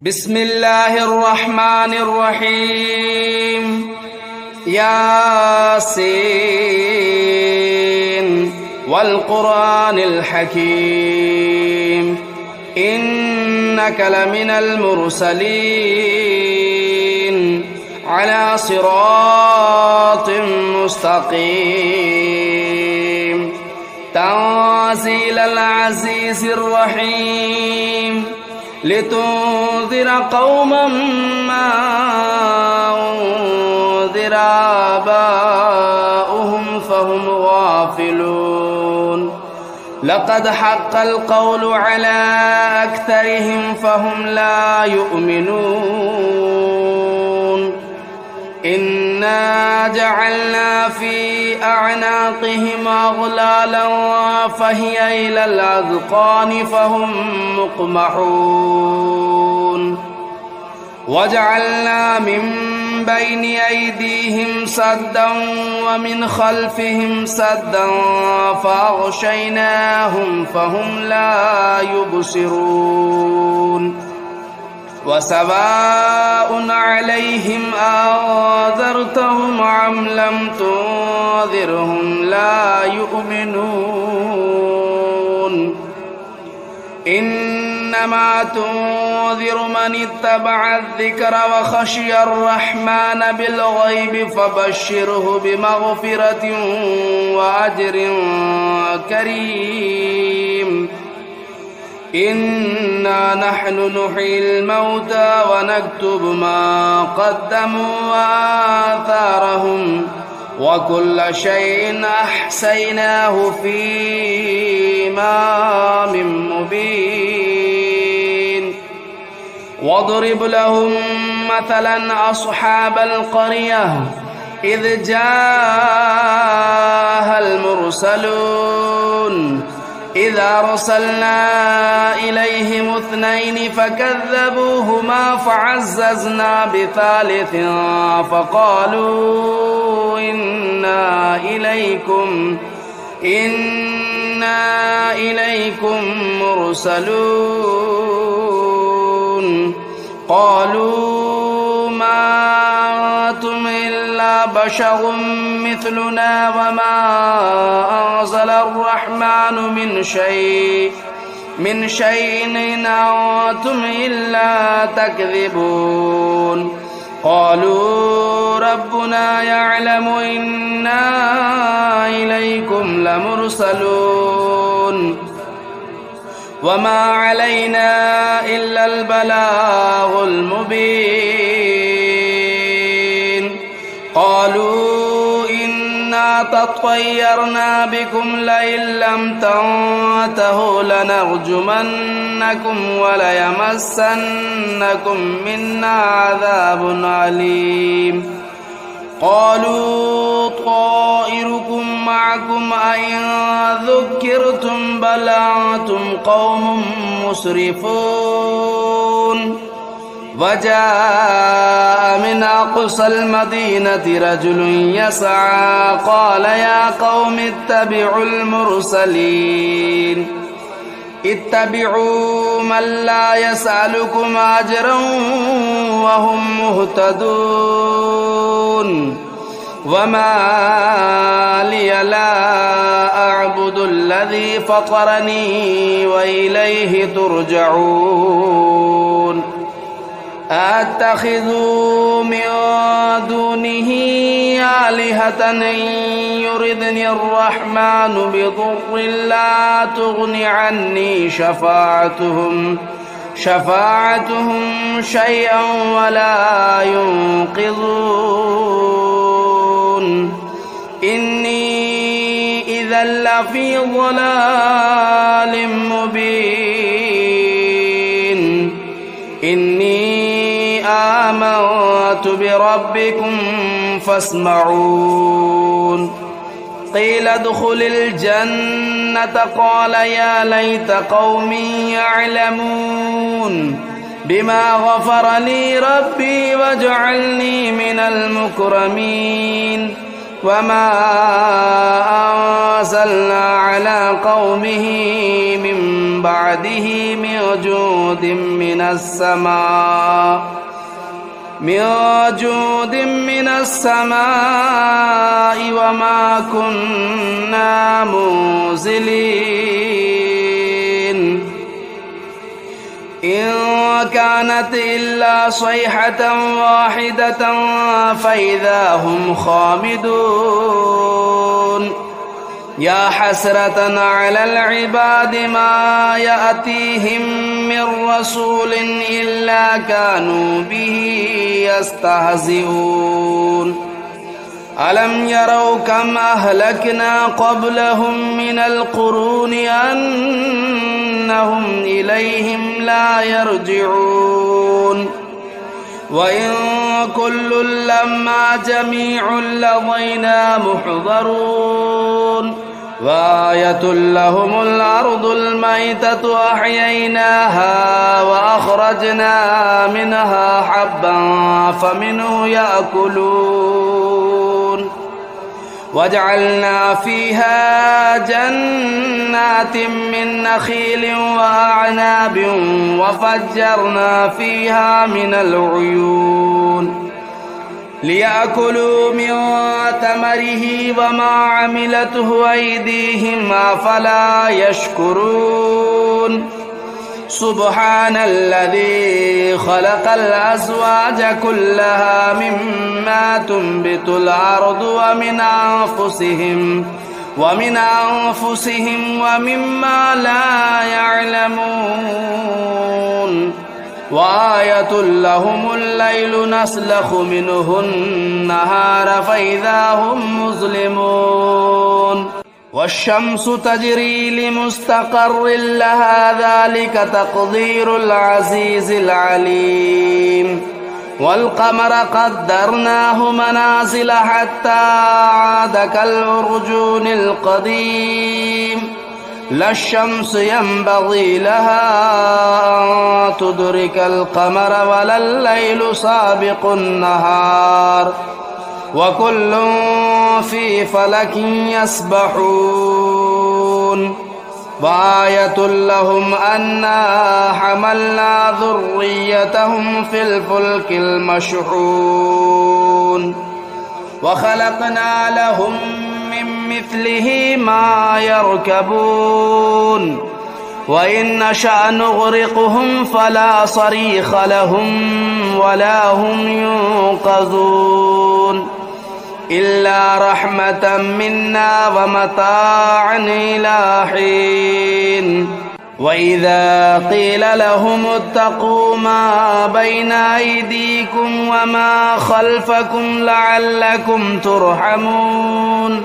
بسم الله الرحمن الرحيم ياسين والقرآن الحكيم إنك لمن المرسلين على صراط مستقيم تنزيل العزيز الرحيم لتنذر قوما ما أنذر آباؤهم فهم غافلون لقد حق القول على أكثرهم فهم لا يؤمنون إنا جعلنا في أعناقهم أغلالا فهي إلى الأذقان فهم مقمحون وجعلنا من بين أيديهم سدا ومن خلفهم سدا فأغشيناهم فهم لا يبصرون وسواء عليهم أنذرتهم أم لم تنذرهم لا يؤمنون إنما تنذر من اتبع الذكر وخشي الرحمن بالغيب فبشره بمغفرة وأجر كريم إنا نحن نحيي الموتى ونكتب ما قدموا وآثارهم وكل شيء أحصيناه في إمام مبين واضرب لهم مثلا أصحاب القرية إذ جاءها المرسلون إذا أرسلنا إليهم اثنين فكذبوهما فعززنا بثالث فقالوا إنا إليكم مرسلون قالوا ما أنتم إلا بشر مثلنا وما أنزل الرحمن من شيء إن أنتم إلا تكذبون قالوا ربنا يعلم إنا إليكم لمرسلون وما علينا إلا البلاغ المبين قالوا إنا تطيرنا بكم لئن لم تنتهوا لنرجمنكم وليمسنكم منا عذاب أليم قالوا طائركم معكم أئن ذكرتم بل أنتم قوم مسرفون وجاء من أقصى المدينة رجل يسعى قال يا قوم اتبعوا المرسلين اتبعوا من لا يسألكم أجرا وهم مهتدون وما لي لا أعبد الذي فطرني وإليه ترجعون أتخذوا من دونه آلهة إن يردني الرحمن بضر لا تغن عني شفاعتهم شيئا ولا ينقذون إني إذا لفي ضلال مبين إني آمنت بربكم فاسمعون قيل ادخل الجنة قال يا ليت قومي يعلمون بما غفر لي ربي وجعلني من المكرمين وما أنزلنا على قومه من بعده من جود من السماء وما كنا منزلين إن كانت إلا صيحة واحدة فإذا هم خامدون يا حسرة على العباد ما يأتيهم من رسول إلا كانوا به يستهزئون ألم يروا كم أهلكنا قبلهم من القرون أنهم إليهم لا يرجعون وإن كل لما جميع لدينا محضرون وآية لهم الأرض الميتة أحييناها وأخرجنا منها حبا فمنه يأكلون وجعلنا فيها جنات من نخيل وأعناب وفجرنا فيها من العيون ليأكلوا من ثمره وما عملته أيديهم أفلا يشكرون سبحان الذي خلق الأزواج كلها مما تنبت الأرض ومن أنفسهم ومما لا يعلمون وآية لهم الليل نسلخ منه النهار فإذا هم مظلمون والشمس تجري لمستقر لها ذلك تقدير العزيز العليم والقمر قدرناه منازل حتى عاد كالعرجون القديم لا الشمس ينبغي لها أن تدرك القمر ولا الليل سابق النهار وكل في فلك يسبحون وآية لهم أنا حملنا ذريتهم في الفلك المشحون وخلقنا لهم من مثله ما يركبون وإن نشأ نغرقهم فلا صريخ لهم ولا هم ينقذون إلا رحمة منا ومتاعا إلى حين وإذا قيل لهم اتقوا ما بين أيديكم وما خلفكم لعلكم ترحمون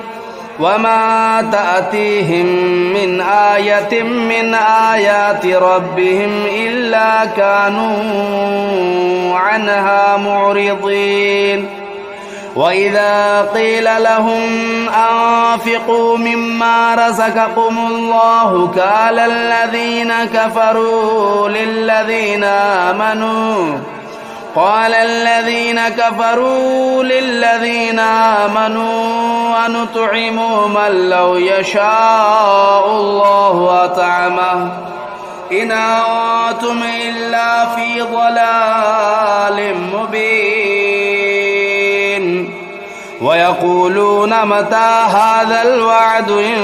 وما تأتيهم من آية من آيات ربهم إلا كانوا عنها معرضين وإذا قيل لهم أنفقوا مما رزقكم الله قال الذين كفروا للذين آمنوا أنطعم من لو يشاء الله أطعمه إن أنتم إلا في ضلال مبين ويقولون متى هذا الوعد إن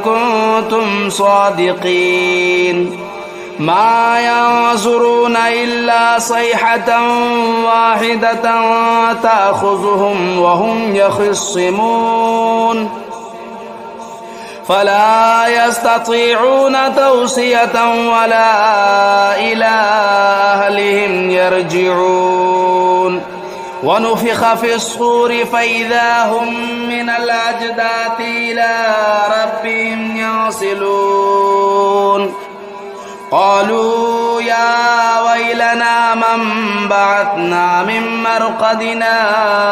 كنتم صادقين ما ينظرون إلا صيحة واحدة تأخذهم وهم يخصمون فلا يستطيعون توصية ولا إلى أهلهم يرجعون ونفخ في الصور فإذا هم من الأجداث إلى ربهم ينسلون قالوا يا ويلنا من بعثنا من مرقدنا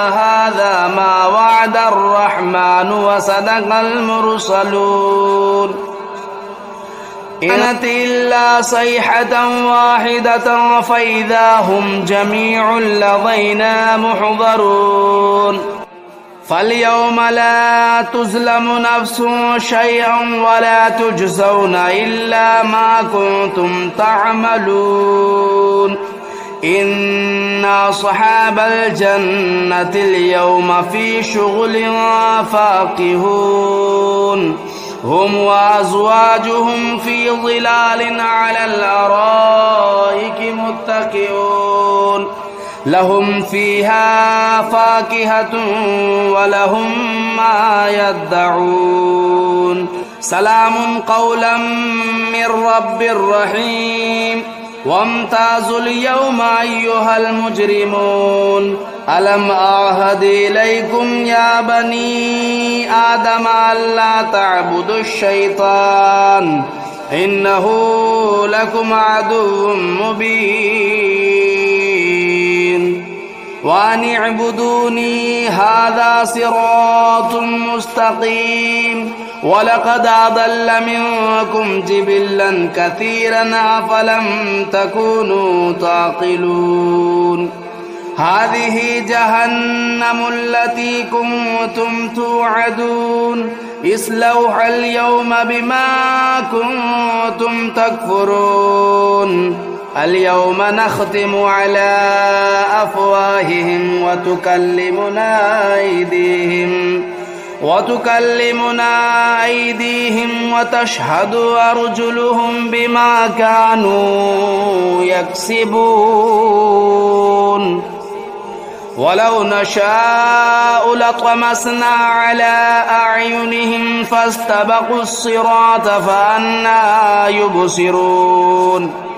هذا ما وعد الرحمن وصدق المرسلون إن كانت إلا صيحة واحدة فإذا هم جميع لدينا محضرون فاليوم لا تظلم نفس شيئا ولا تجزون إلا ما كنتم تعملون إن أصحاب الجنة اليوم في شغل فاكهون هم وأزواجهم في ظلال على الأرائك متكئون لهم فيها فاكهة ولهم ما يدعون سلام قولا من رب رحيم وامتازوا اليوم أيها المجرمون ألم أعهد إليكم يا بني آدم ألا تعبدوا الشيطان إنه لكم عدو مبين وأن اعبدوني هذا صراط مستقيم ولقد أضل منكم جبلا كثيرا أفلم تكونوا تعقلون هذه جهنم التي كنتم توعدون اصلوها اليوم بما كنتم تكفرون اليوم نختم على أفواههم وتكلمنا أيديهم وتشهد أرجلهم بما كانوا يكسبون ولو نشاء لطمسنا على أعينهم فاستبقوا الصراط فأنى يبصرون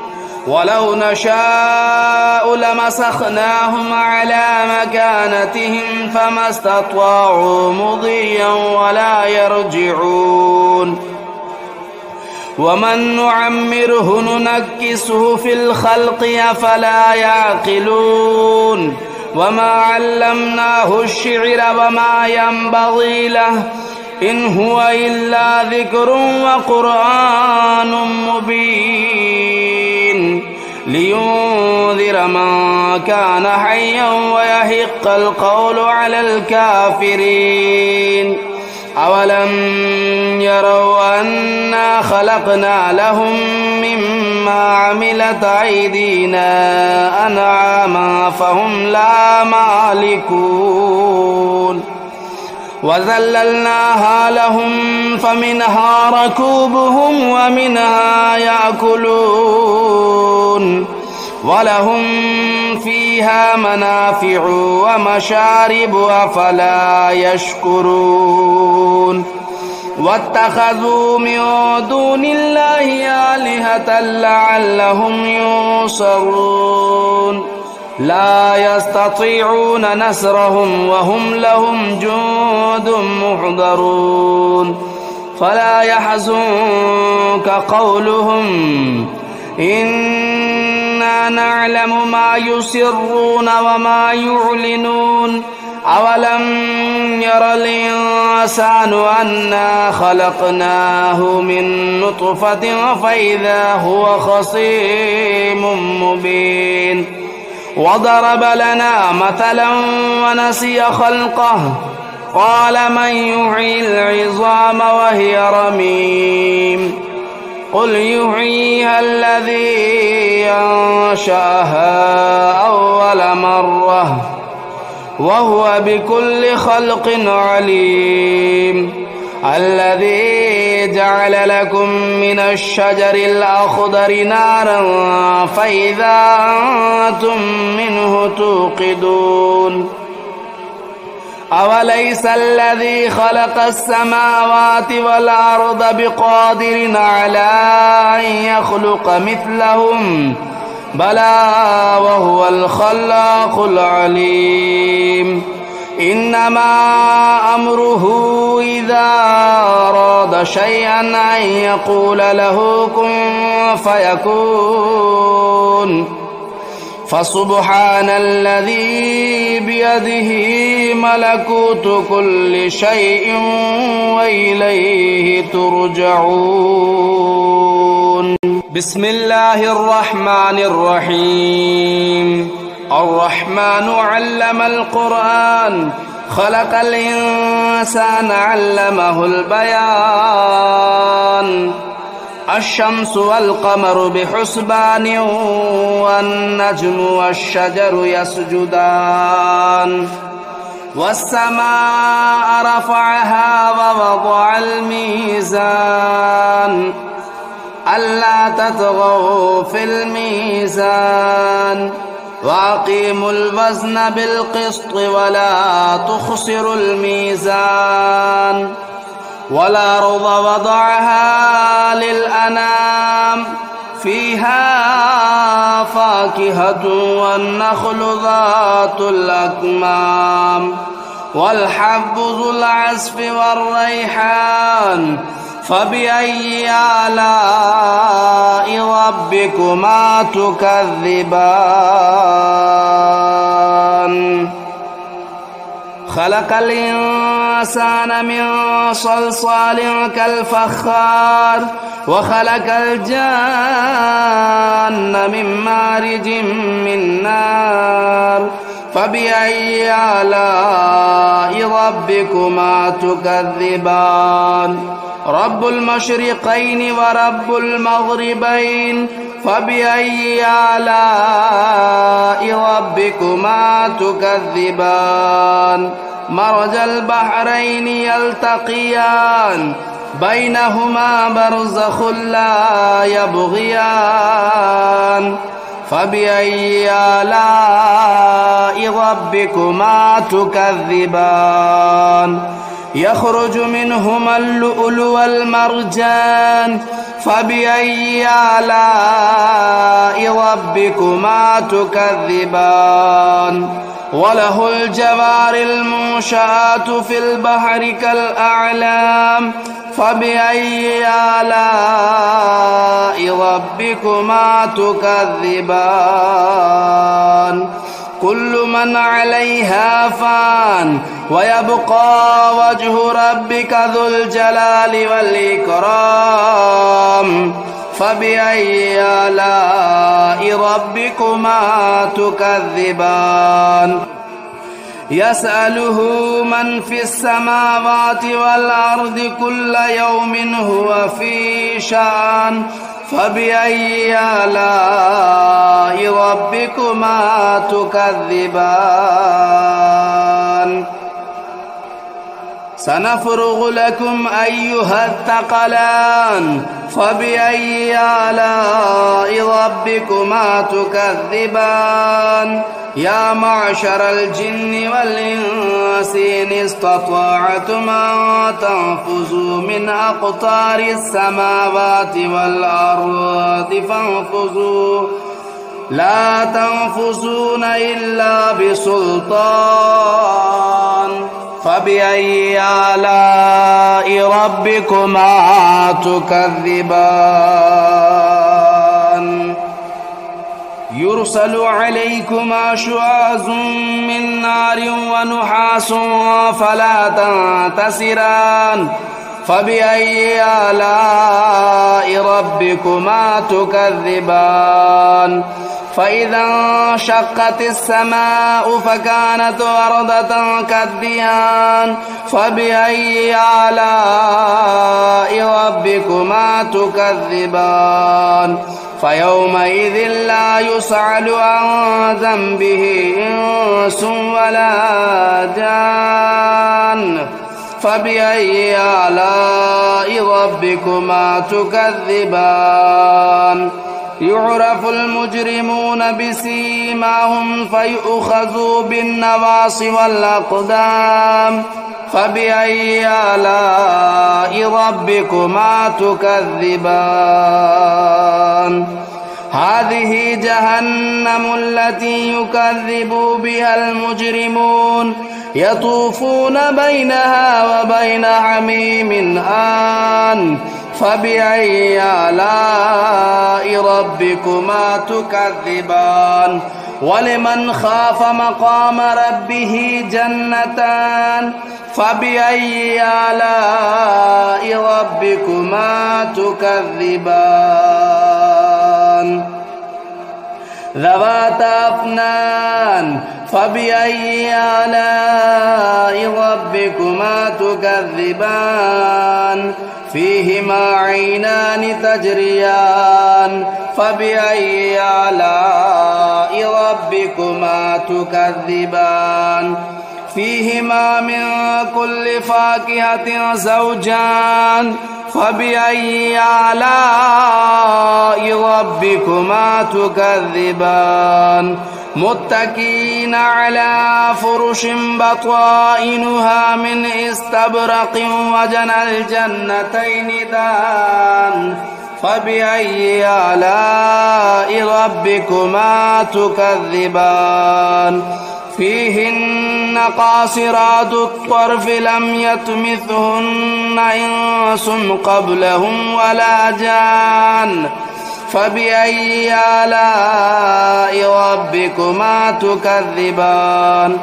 ولو نشاء لمسخناهم على مكانتهم فما استطاعوا مضيا ولا يرجعون ومن نعمره ننكسه في الخلق أفلا يعقلون وما علمناه الشعر وما ينبغي له إن هو إلا ذكر وقرآن مبين لينذر من كان حيا ويحق القول على الكافرين أولم يروا أنا خلقنا لهم مما عملت أيدينا أنعاما فهم لا مالكون وذللناها لهم فمنها ركوبهم ومنها يأكلون ولهم فيها منافع ومشارب أفلا يشكرون واتخذوا من دون الله آلهة لعلهم ينصرون لا يستطيعون نصرهم وهم لهم جند محضرون فلا يحزنك قولهم إنا نعلم ما يسرون وما يعلنون أولم ير الإنسان أنا خلقناه من نطفة فإذا هو خصيم مبين وضرب لنا مثلا ونسي خلقه قال من يحيي العظام وهي رميم قل يحييها الذي أنشأها أول مرة وهو بكل خلق عليم الذي جعل لكم من الشجر الأخضر نارا فإذا أنتم منه توقدون أوليس الذي خلق السماوات والأرض بقادر على أن يخلق مثلهم بلى وهو الخلاق العليم إنما أمره إذا أراد شيئا أن يقول له كن فيكون فسبحان الذي بيده ملكوت كل شيء وإليه ترجعون بسم الله الرحمن الرحيم الرحمن علم القرآن خلق الإنسان علمه البيان الشمس والقمر بحسبان والنجم والشجر يسجدان والسماء رفعها ووضع الميزان ألا تطغوا في الميزان وأقيموا الوزن بالقسط ولا تخسروا الميزان والأرض وضعها للأنام فيها فاكهة والنخل ذات الأكمام والحب ذو العصف والريحان فبأي آلاء ربكما تكذبان خلق الإنسان من صلصال كالفخار وخلق الجان من مارج من نار فبأي آلاء ربكما تكذبان رب المشرقين ورب المغربين فبأي آلاء ربكما تكذبان مرج البحرين يلتقيان بينهما برزخ لا يبغيان فبأي آلاء ربكما تكذبان يخرج منهما اللؤلؤ والمرجان فبأي آلاء ربكما تكذبان وله الجوار المنشآت في البحر كالأعلام فبأي آلاء ربكما تكذبان كل من عليها فان ويبقى وجه ربك ذو الجلال والإكرام فبأي آلاء ربكما تكذبان يسأله من في السماوات والأرض كل يوم هو في شأن فبأي آلاء ربكما تكذبان سنفرغ لكم أيها الثقلان فبأي آلاء ربكما تكذبان يا معشر الجن والإنس إن استطعتم أن تنفذوا من أقطار السماوات والأرض فانفذوا لا تنفذون إلا بسلطان فبأي آلاء ربكما تكذبان يرسل عليكما شواظ من نار ونحاس فلا تنتصران فبأي آلاء ربكما تكذبان فإذا انشقت السماء فكانت وردة كالدهان فبأي آلاء ربكما تكذبان فيومئذ لا يسأل عن ذنبه إنس ولا جان فبأي آلاء ربكما تكذبان يعرف المجرمون بسيماهم فيؤخذوا بالنواصي والأقدام فبأي آلاء ربكما تكذبان هذه جهنم التي يكذب بها المجرمون يطوفون بينها وبين حميم آن فبأي آلاء ربكما تكذبان ولمن خاف مقام ربه جنتان فبأي آلاء ربكما تكذبان ذواتا أفنان فبأي آلاء ربكما تكذبان فيهما عينان تجريان فبأي آلاء ربكما تكذبان فيهما من كل فاكهة زوجان فبأي آلاء ربكما تكذبان متكئين على فرش بطائنها من استبرق وجنى الجنتين دان فبأي آلاء ربكما تكذبان فيهن قاصرات الطرف لم يطمثهن إنس قبلهم ولا جان فبأي آلاء ربكما تكذبان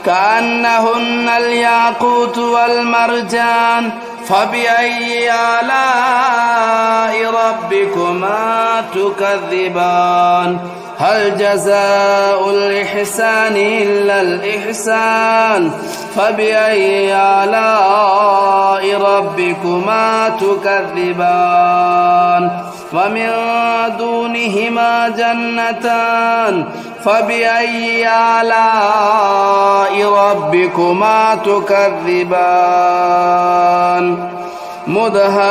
كأنهن الياقوت والمرجان فبأي آلاء ربكما تكذبان هل جزاء الإحسان إلا الإحسان فبأي آلاء ربكما تكذبان ومن دونهما جنتان فبأي آلاء ربكما تكذبان مدهامتان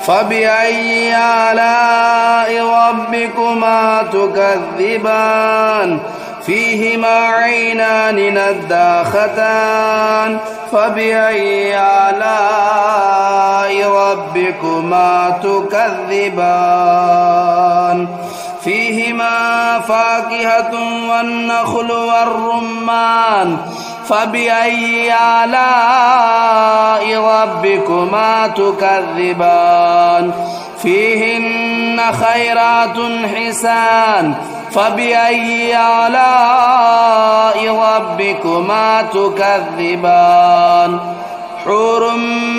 فبأي آلاء ربكما تكذبان فيهما عينان نضاختان فبأي آلاء ربكما تكذبان فيهما فاكهة والنخل والرمان فبأي آلاء ربكما تكذبان فيهن خيرات حسان فبأي آلاء ربكما تكذبان حور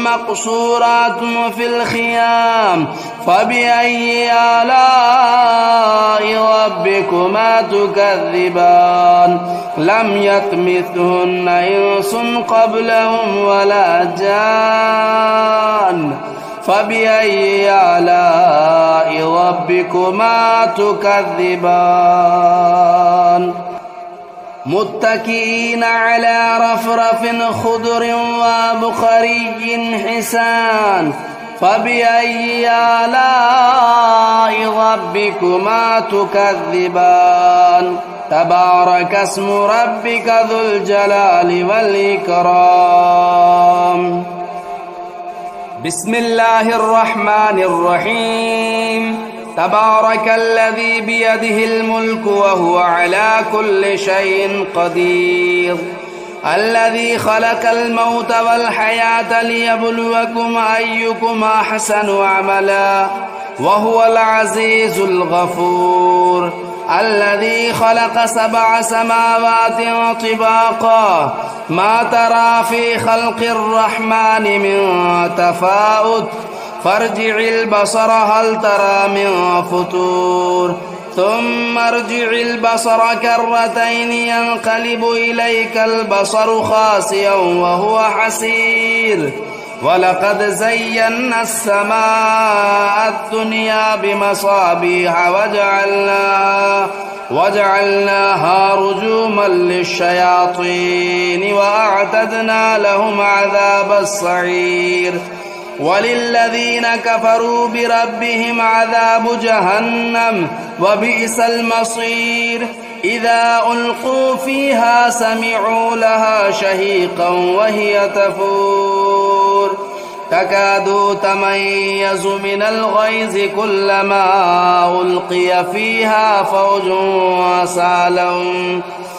مقصورات في الخيام فبأي آلاء ربكما تكذبان لم يطمثهن إنس قبلهم ولا جان فبأي آلاء ربكما تكذبان متكئين على رفرف خضر وبخري حسان فبأي آلاء ربكما تكذبان تبارك اسم ربك ذو الجلال والإكرام بسم الله الرحمن الرحيم تبارك الذي بيده الملك وهو على كل شيء قدير الذي خلق الموت والحياة ليبلوكم أيكم أحسن عملا وهو العزيز الغفور الذي خلق 7 سماوات طباقا ما ترى في خلق الرحمن من تفاوت فارجع البصر هل ترى من فطور ثم ارجع البصر كرتين ينقلب إليك البصر خاسئا وهو حسير ولقد زينا السماء الدنيا بمصابيح وجعلناها رجوما للشياطين وأعتدنا لهم عذاب السعير وللذين كفروا بربهم عذاب جهنم وبئس المصير إذا ألقوا فيها سمعوا لها شهيقا وهي تفور تكاد تميز من الغيظ كلما ألقي فيها فوج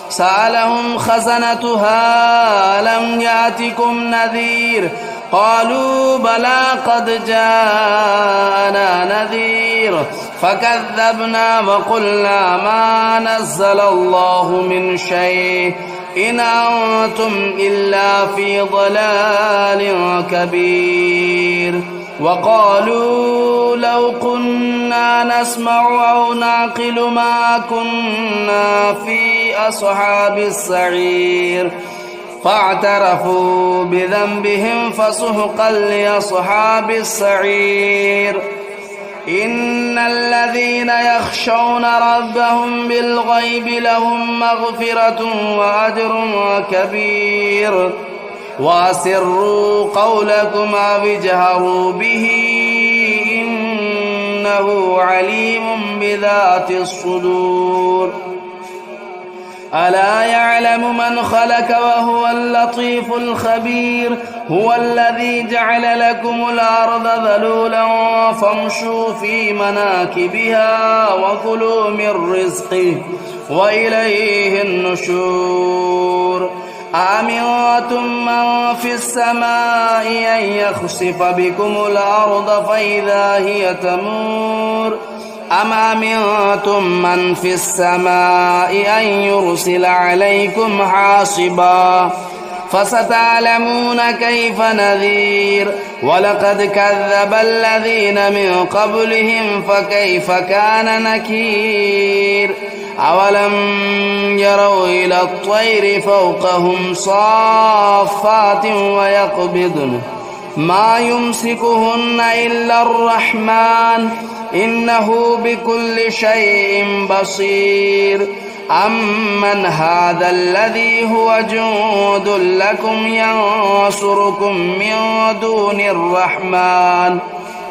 سألهم خزنتها ألم يأتكم نذير قالوا بلى قد جاءنا نذير فكذبنا وقلنا ما نزل الله من شيء إن أنتم إلا في ضلال كبير وقالوا لو كنا نسمع أو نعقل ما كنا في أصحاب السعير فاعترفوا بذنبهم فسحقا لأصحاب السعير إن الذين يخشون ربهم بالغيب لهم مغفرة وأجر كبير وأسروا قولكم أو اجهروا به إنه عليم بذات الصدور ألا يعلم من خلق وهو اللطيف الخبير هو الذي جعل لكم الأرض ذلولا فامشوا في مناكبها وكلوا من رزقه وإليه النشور أأمنتم من في السماء أن يخسف بكم الأرض فإذا هي تمور أم أمنتم من في السماء أن يرسل عليكم حاصبا فستعلمون كيف نذير ولقد كذب الذين من قبلهم فكيف كان نكير أولم يروا إلى الطير فوقهم صافات ويقبضن ما يمسكهن إلا الرحمن إنه بكل شيء بصير أمن هذا الذي هو جند لكم ينصركم من دون الرحمن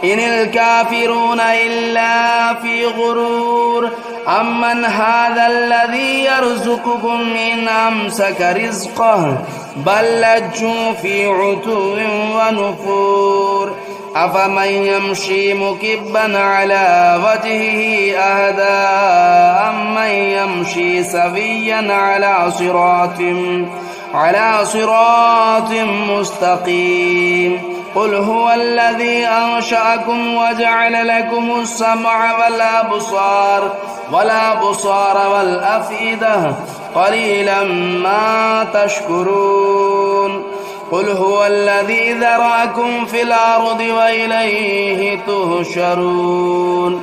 إن الكافرون إلا في غرور أمن هذا الذي يرزقكم إن أمسك رزقه بل لجوا في عتو ونفور أفمن يمشي مكبا على وجهه أهدى أمن يمشي سويا على صراط مستقيم قل هو الذي أنشأكم وجعل لكم السمع والأبصار والأفئدة قليلا ما تشكرون قل هو الذي ذرأكم في الأرض وإليه تهشرون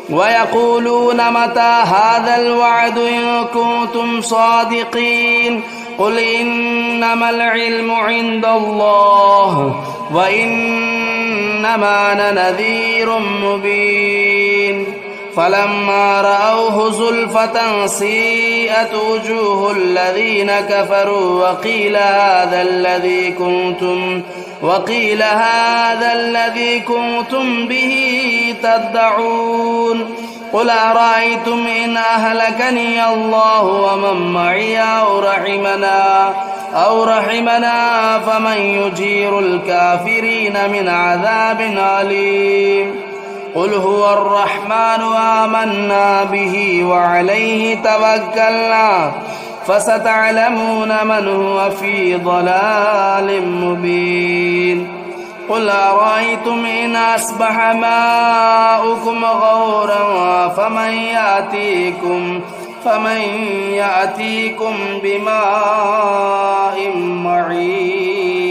ويقولون متى هذا الوعد إن كنتم صادقين قل إنما العلم عند الله وإنما أنا نذير مبين فلما رأوه زلفة سيئت وجوه الذين كفروا وقيل هذا الذي كنتم به تدعون قل أرأيتم إن أهلكني الله ومن معي أو رحمنا فمن يجير الكافرين من عذاب أليم قل هو الرحمن آمنا به وعليه توكلنا فستعلمون من هو في ضلال مبين قل أرأيتم إن أصبح ماؤكم غورا فمن يأتيكم بماء معين